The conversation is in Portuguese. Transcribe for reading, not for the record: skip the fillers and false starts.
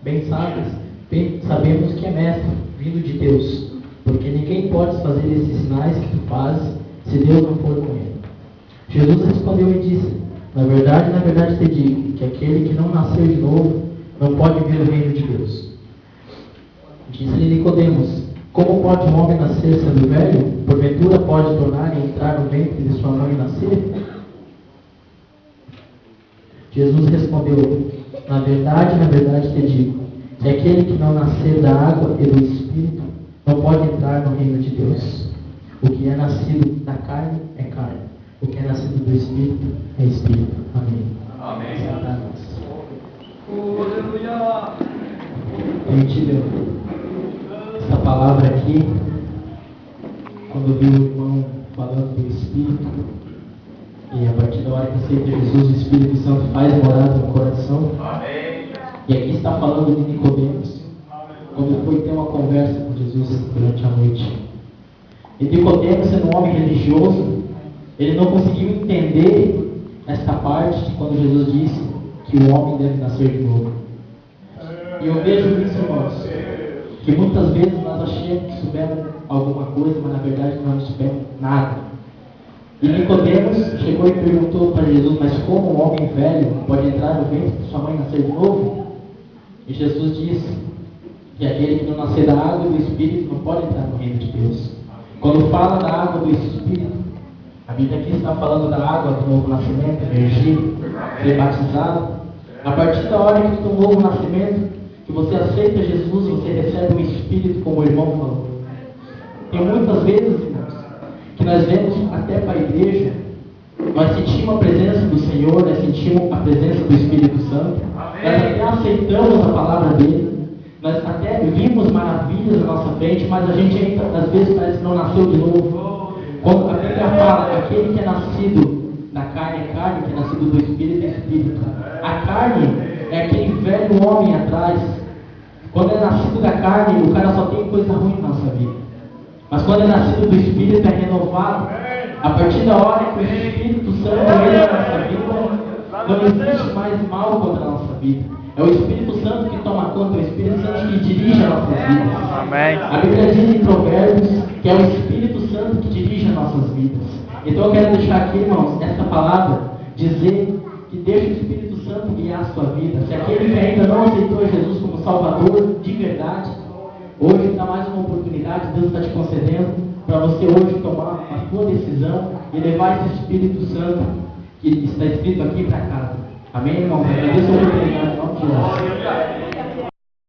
bem sabemos que é mestre, vindo de Deus, porque ninguém pode fazer esses sinais que tu fazes, se Deus não for com ele. Jesus respondeu e disse: na verdade te digo, que aquele que não nasceu de novo, não pode ver o reino de Deus. Disse-lhe Nicodemos: como pode um homem nascer sendo velho? Porventura pode tornar e entrar no ventre de sua mãe e nascer? Jesus respondeu: na verdade te digo, que aquele que não nascer da água e do Espírito, não pode entrar no reino de Deus. O que é nascido da carne é carne, o que é nascido do Espírito é Espírito. Amém. Amém. Aleluia. A gente leu essa palavra aqui quando viu o irmão falando do Espírito, e a partir da hora que aceita Jesus, o Espírito Santo faz morada no coração. Amém. E aqui está falando de Nicodemos, quando foi ter uma conversa com Jesus durante a noite. E Nicodemos, sendo um homem religioso, ele não conseguiu entender esta parte de quando Jesus disse que o homem deve nascer de novo. E eu vejo isso, irmãos, que muitas vezes nós achamos que soubemos alguma coisa, mas na verdade nós não soubemos nada. E Nicodemos chegou e perguntou para Jesus: mas como um homem velho pode entrar no ventre de sua mãe e nascer de novo? E Jesus disse que aquele que não nascer da água e do Espírito não pode entrar no reino de Deus. Quando fala da água do Espírito, a Bíblia aqui está falando da água do novo nascimento, energia, ser batizado. A partir da hora que tu tem um novo nascimento, que você aceita Jesus, você recebe o Espírito, como o irmão falou. Tem muitas vezes, irmãos, que nós vemos até para a igreja, nós sentimos a presença do Senhor, nós sentimos a presença do Espírito Santo, nós até aceitamos a palavra dele, nós até vimos maravilhas na nossa frente, mas a gente ainda, às vezes, parece que não nasceu de novo. Quando a Bíblia fala, aquele que é nascido da carne é carne, que é nascido do Espírito é Espírito. A carne é aquele velho homem atrás. Quando é nascido da carne, o cara só tem coisa ruim na nossa vida. Mas quando é nascido do Espírito, é renovado. A partir da hora que o Espírito Santo entra na nossa vida, não existe mais mal contra a nossa vida. É o Espírito Santo que toma conta, é o Espírito Santo que dirige as nossas vidas. Amém. A Bíblia diz em Provérbios que é o Espírito Santo que dirige as nossas vidas. Então eu quero deixar aqui, irmãos, essa palavra, dizer que deixa o Espírito Santo guiar a sua vida. Se aquele que ainda não aceitou Jesus como Salvador de verdade, hoje está mais uma oportunidade, Deus está te concedendo, para você hoje tomar a sua decisão e levar esse Espírito Santo que está escrito aqui para casa. Amém, irmão? Agradeço a oportunidade em nome de Jesus.